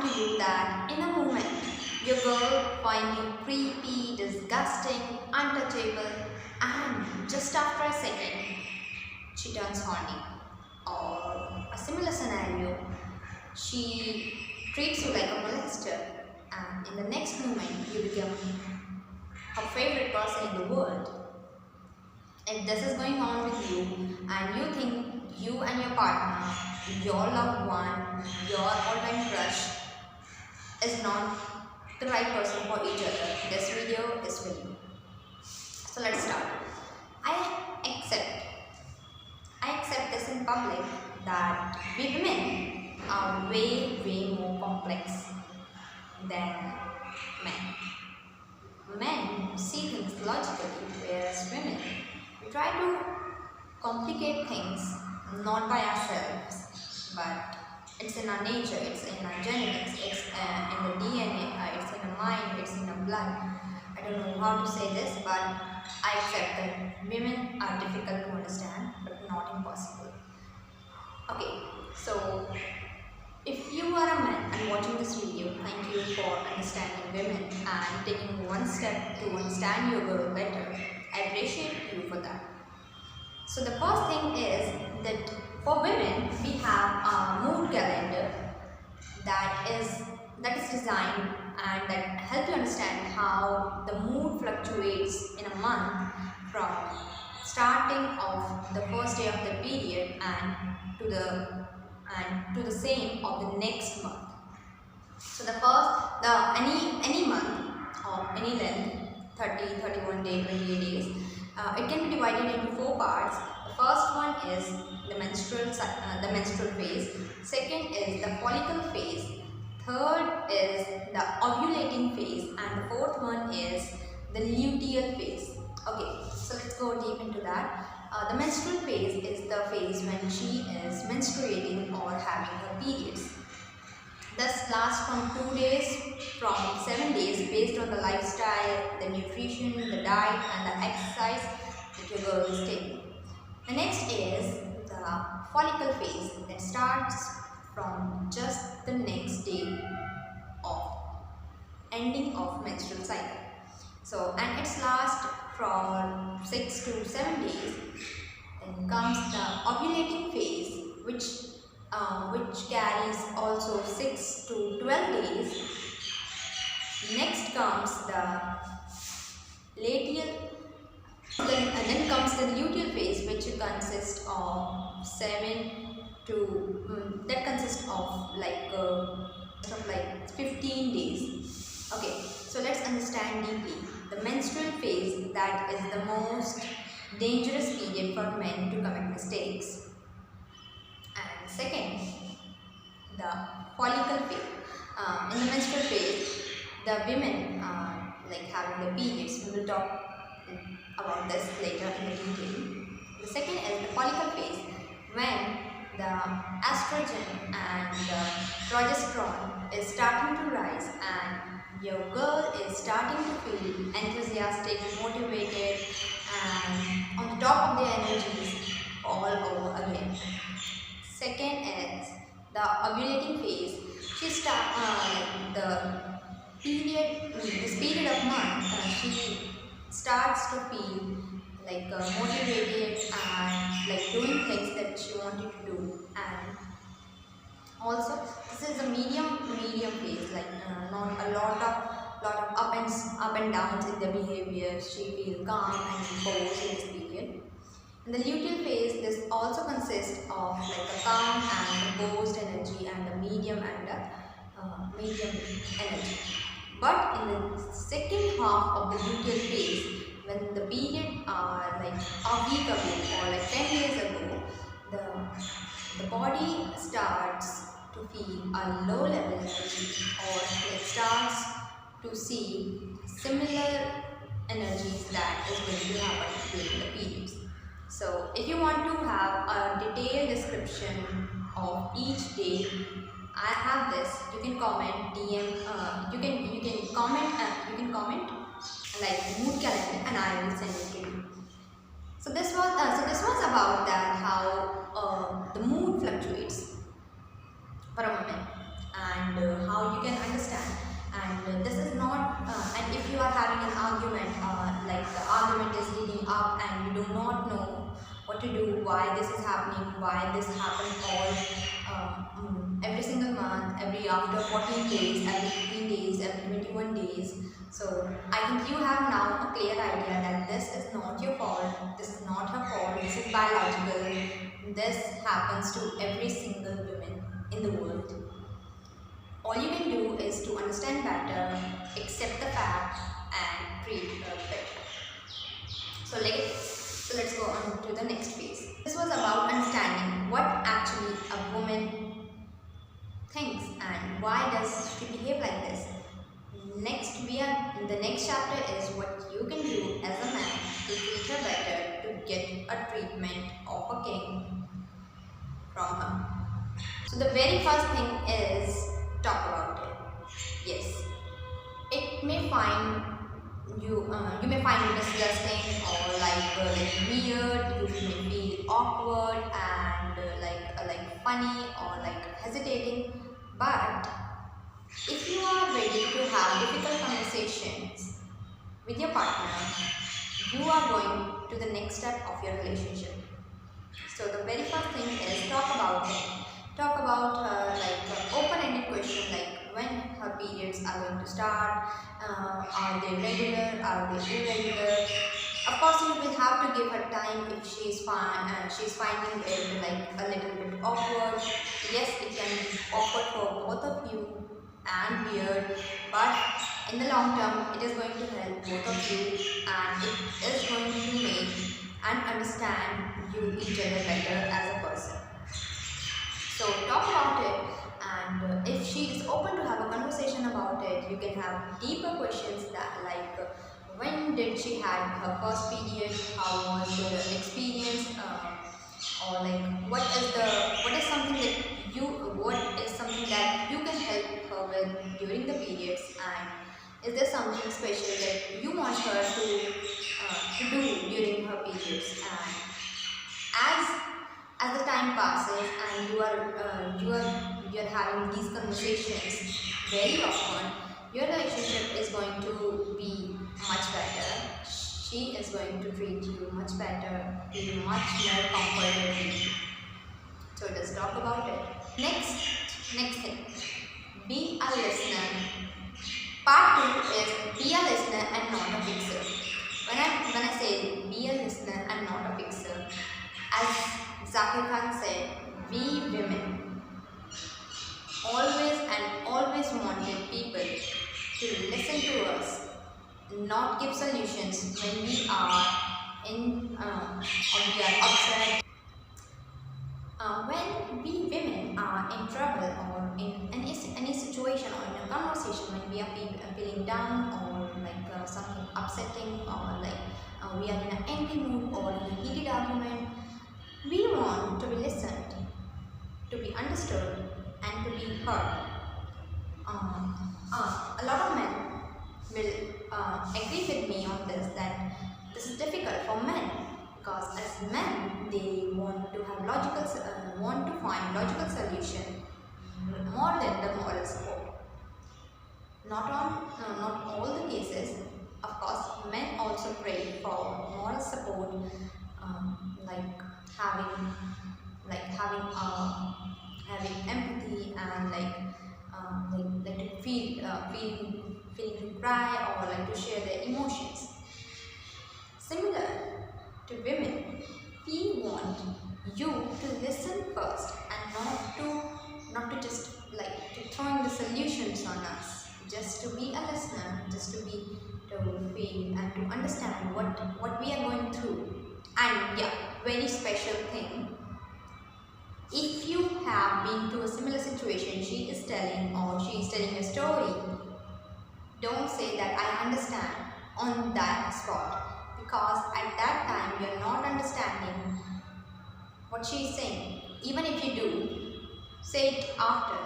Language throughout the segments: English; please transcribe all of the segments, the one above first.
to you that in a moment, your girl finds you creepy, disgusting, untouchable, and just after a second, she turns horny. Or a similar scenario, she treats you like a molester, and in the next moment, you become her favorite person in the world. If this is going on with you and you think you and your partner, your loved one, your all-time crush is not the right person for each other, this video is for you. So let's start. I accept this in public that we women are way more complex than men. Men see things logically, whereas women we try to complicate things not by ourselves, but it's in our nature, it's in our genetics, it's in the DNA, it's in our mind, it's in our blood. I don't know how to say this, but I accept that women are difficult to understand, but not impossible. Okay, so if you are a man and watching this video, thank you for understanding women and taking one step to understand your girl better. I appreciate you for that. So the first thing is that for women, we have a mood calendar that is designed and that helps you understand how the mood fluctuates in a month from starting of the first day of the period and to the same of the next month. So any month of any length, 30, 31 days, 28 days, it can be divided into 4 parts. The first one is the menstrual phase. Second is the follicle phase. Third is the ovulating phase, and the fourth one is the luteal phase. Okay, so let's go deep into that. The menstrual phase is the phase when she is menstruating or having her periods. This lasts from 2 days from 7 days based on the lifestyle, the nutrition, the diet and the exercise that your girl is taking. The next is the follicle phase that starts from just the next day of ending of menstrual cycle. So, and it's last from 6 to 7 days. Then comes the ovulating phase, which carries also 6 to 12 days. Next comes the then comes the luteal phase, which consists of 15 days. Okay, so let's understand deeply. The menstrual phase, that is the most dangerous period for men to commit mistakes. And second, the follicle phase. In the menstrual phase, the women like having the periods. We will talk about this later in the detail. The second is the follicle phase, when the estrogen and the progesterone is starting to rise and your girl is starting to feel enthusiastic, motivated, and on the top of their energies all over again. Second is the ovulating phase. This period of month, she starts to feel like motivated and like doing things that she wanted to do. And also this is a medium phase, like not a lot of up and downs in the behavior. She feels calm and composed in this period. In the luteal phase, this also consists of like a calm and composed energy and a medium energy. But in the second half of the luteal phase, when the period are like a week ago or like 10 days ago, the body starts to feel a low level energy, or it starts to see similar energies that is going to happen during the periods. So if you want to have a detailed description of each day, I have this. You can comment, DM. You can comment like mood calendar, and I will send it to you. So this was about that, how the mood fluctuates for a woman, and how you why this is happening, why this happens all every single month, every after 14 days, every 15 days, every 21 days. So I think you have now a clear idea that this is not your fault, this is not her fault, this is biological. This happens to every single woman in the world. All you can do is to understand better, accept the fact, and treat her better. So let's go on to the next phase. This was about understanding what actually a woman thinks and why does she behave like this. The next chapter is what you can do as a man to treat her better, to get a treatment of a king from her. So the very first thing is talk about it. Yes, it may find you may find it disgusting or like weird. You may feel awkward and like funny or like hesitating. But if you are ready to have difficult conversations with your partner, you are going to the next step of your relationship. So the very first thing is talk about it. Talk about open-ended question like when her periods are going to start, are they regular, are they irregular. Of course, you will have to give her time if she's finding it like a little bit awkward. Yes, it can be awkward for both of you and weird, but in the long term, it is going to help both of you and it is going to make and understand you each other better as a person. So talk about it, and if she is open to have a conversation about it, you can have deeper questions that like when did she had her first period, how was the experience, or like what is something that you can help her with during the periods, and is there something special that you want her to do during her periods. And as the time passes and you are having these conversations very often, your relationship is going to be much better. She is going to treat you much better, feel much more comfortable. So let's talk about it. Next thing, be a listener. Part 2 is be a listener and not a fixer. When I say be a listener and not a fixer, as Zakir Khan said, we women always wanted people to listen to us, not give solutions when we are upset. When we women are in trouble or in any situation or in a conversation, when we are feeling down or like something upsetting or like we are in an angry mood or in a heated argument, we want to be listened, to be understood and to be heard. A lot of men will agree with me on this, that this is difficult for men, because as men they want to find logical solution more than the moral support. Not all the cases, of course, men also pray for moral support, like having empathy and like to feeling to cry or like to share their emotions. Similar to women, we want you to listen first and not to just like to throwing the solutions on us. Just to be a listener, just to feel and to understand what we are going through. And yeah, very special thing. If you have been to a similar situation she is telling a story, don't say that I understand on that spot, because at that time you are not understanding what she is saying. Even if you do, say it after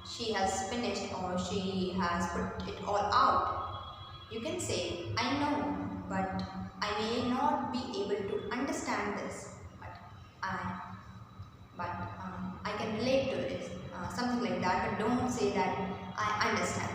she has finished or she has put it all out. You can say, I know, but I may not be able to understand this, but I can relate to this, something like that. But don't say that I understand.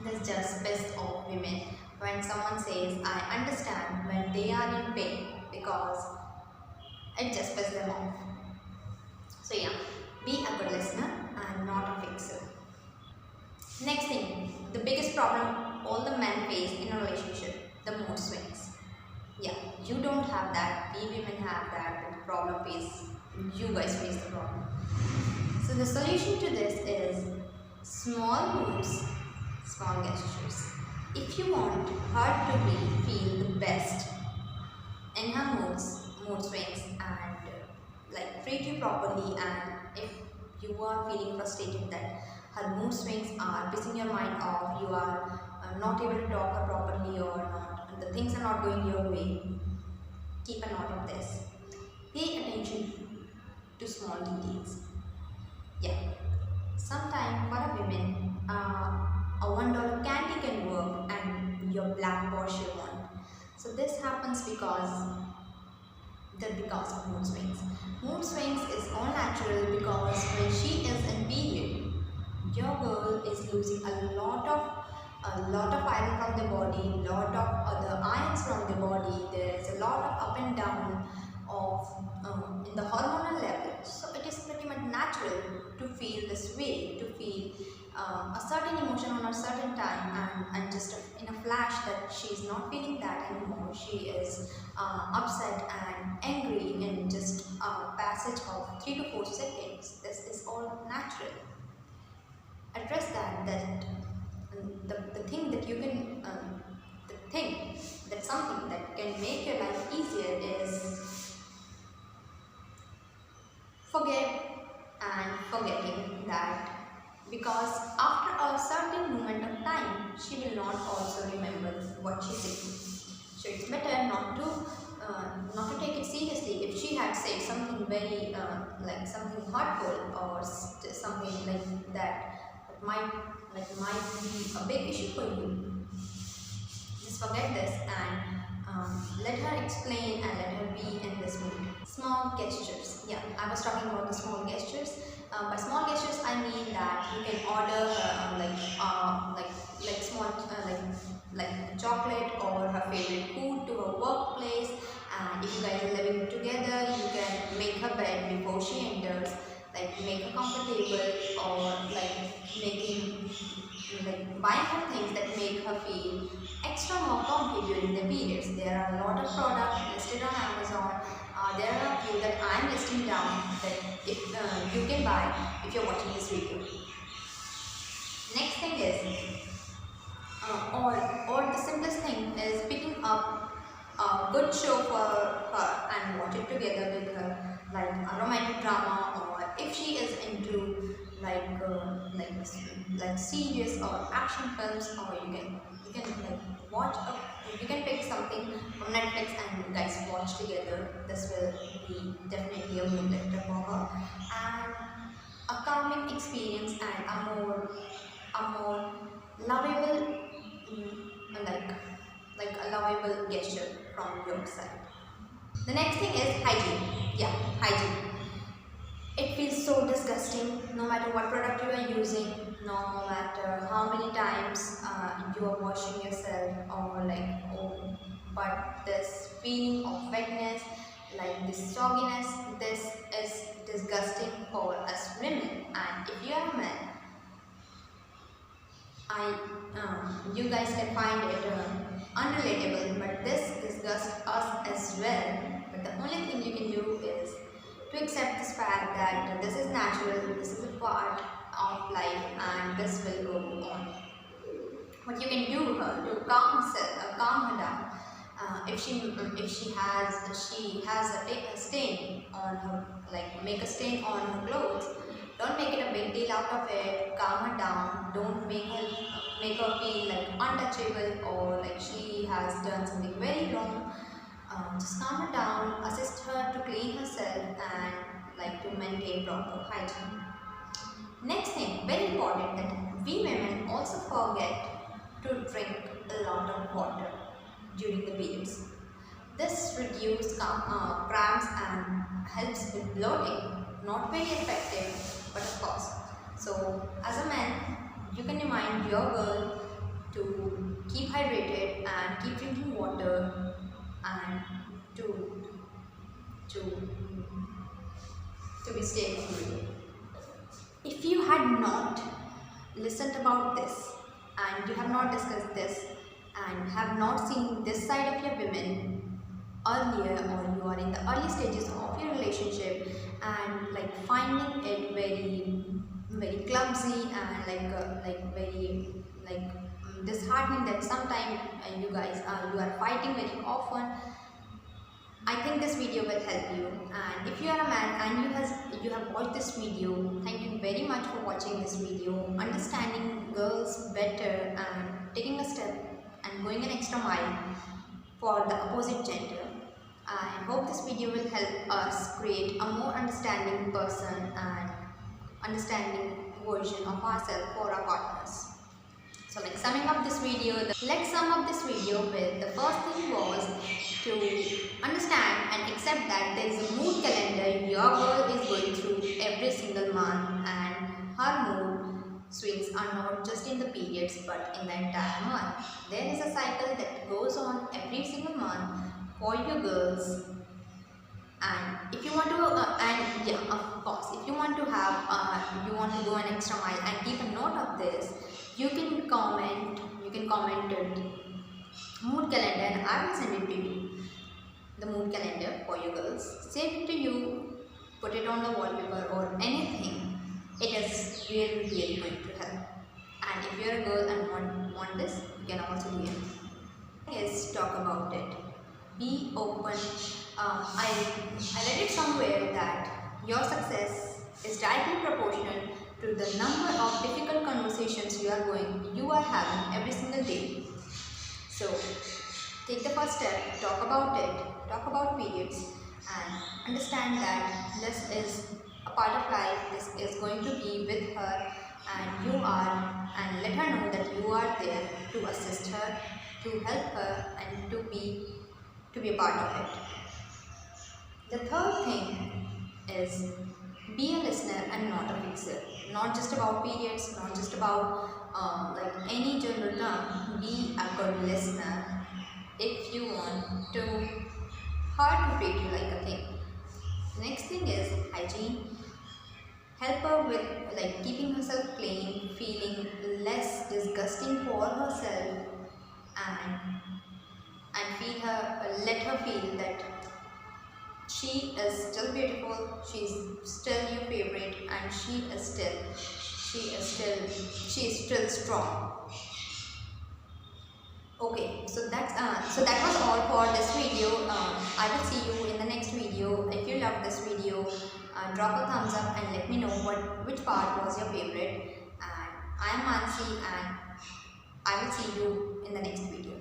That's just best of women. When someone says I understand when they are in pain, because It just pisses them off. So yeah, be a good listener and not a fixer. Next thing, the biggest problem all the men face in a relationship, the mood swings. Yeah, you don't have that, we women have that, but the problem is you guys face the problem. So the solution to this is small moves, small gestures. If you want her to feel the best in her mood swings and like treat you properly, and if you are feeling frustrated that her mood swings are pissing your mind off, you are not able to talk her properly or not, the things are not going your way, keep a note of this. Pay attention to small details. Yeah, sometimes for a woman, a $1 candy can work and your black Porsche won't. So this happens because of mood swings. Mood swings is all natural because when she is in period, your girl is losing a lot of iron from the body, lot of other ions from the body. There is a lot of up and down of in the hormonal level. So it is pretty much natural to feel this way, to feel a certain emotion on a certain time, and just in a flash that she is not feeling that anymore. She is upset and angry in just a passage of 3 to 4 seconds. This is all natural. Address the thing that you can the thing that something that can make your life easier is forget and forgetting that, because after a certain moment of time she will not also remember what she said. So it's better not to take it seriously. If she had said something very like something hurtful or something like that might be a big issue for you, just forget this and let her explain and let her be in this mood. Small gestures. Yeah, I was talking about the small gestures. By small gestures, I mean that you can order like small like chocolate or her favorite food to her workplace. And if you guys are living together, you can make her bed before she enters, like make her comfortable, or making buying her things that make her feel extra more comfy during the periods. There are a lot of products listed on Amazon. There are a few that I am listing down that if you can buy if you're watching this video. Next thing is, or the simplest thing is picking up a good show for her and watch it together with her, like a romantic drama, or if she is into like serious or action films, or you can like watch you can pick something from Netflix and you guys watch together. This will be definitely a mood lifter for her, and a calming experience and a more lovable like a lovable gesture from your side. The next thing is hygiene. Yeah, hygiene. It feels so disgusting no matter what product you are using, no matter how many times you are washing yourself, or but this feeling of wetness, like this sogginess, this is disgusting for us women. And if you are a man, you guys can find it unrelatable, but this disgusts us as well. But the only thing you can do is to accept this fact that this is natural, this is a part of life, and this will go on. What you can do to calm her down, if she has a stain on her, like make a stain on her clothes, don't make it a big deal out of it. Calm her down. Don't make her feel like untouchable or like she has done something very wrong. Just calm her down, assist her to clean herself, and like to maintain proper hygiene. Next thing, very important, that we women also forget to drink a lot of water during the periods. This reduces cramps and helps with bloating. Not very effective, but of course. So as a man, you can remind your girl to keep hydrated and keep drinking water, and to stay in the video. If you had not listened about this and you have not discussed this and have not seen this side of your women earlier, or you are in the early stages of your relationship and like finding it very clumsy and very disheartening that sometimes you guys you are fighting very often, I think this video will help you. And if you are a man and you have watched this video, thank you very much for watching this video. Understanding girls better and taking a step and going an extra mile for the opposite gender. I hope this video will help us create a more understanding person and understanding version of ourselves for our partners. So let's sum up this video with the first thing was to understand and accept that there is a mood calendar your girl is going through every single month, and her mood swings are not just in the periods but in the entire month. There is a cycle that goes on every single month for your girls, and if you want to of course, if you want to have you want to go an extra mile and keep a note of this, you can comment it mood calendar and I will send it to you. The mood calendar for your girls, save it to you, put it on the wallpaper or anything. It is really going to help. And if you are a girl and want this, you can also do it. Yes, talk about it. Be open. I read it somewhere that your success is directly proportional to the number of difficult conversations you are having every single day. So take the first step, talk about periods, and understand that this is a part of life. This is going to be with her, and let her know that you are there to assist her, to help her, and to be a part of it. The third thing is be a listener and not a fixer. Not just about periods, not just about any general term. Be a good listener if you want to her to treat you like a king. The next thing is hygiene. Help her with keeping herself clean, feeling less disgusting for herself, and let her feel that she is still beautiful, she is still your favorite, and she is still strong. Okay, so that was all for this video. I will see you in the next video. If you loved this video, drop a thumbs up and let me know which part was your favorite. And I am Mansi, and I will see you in the next video.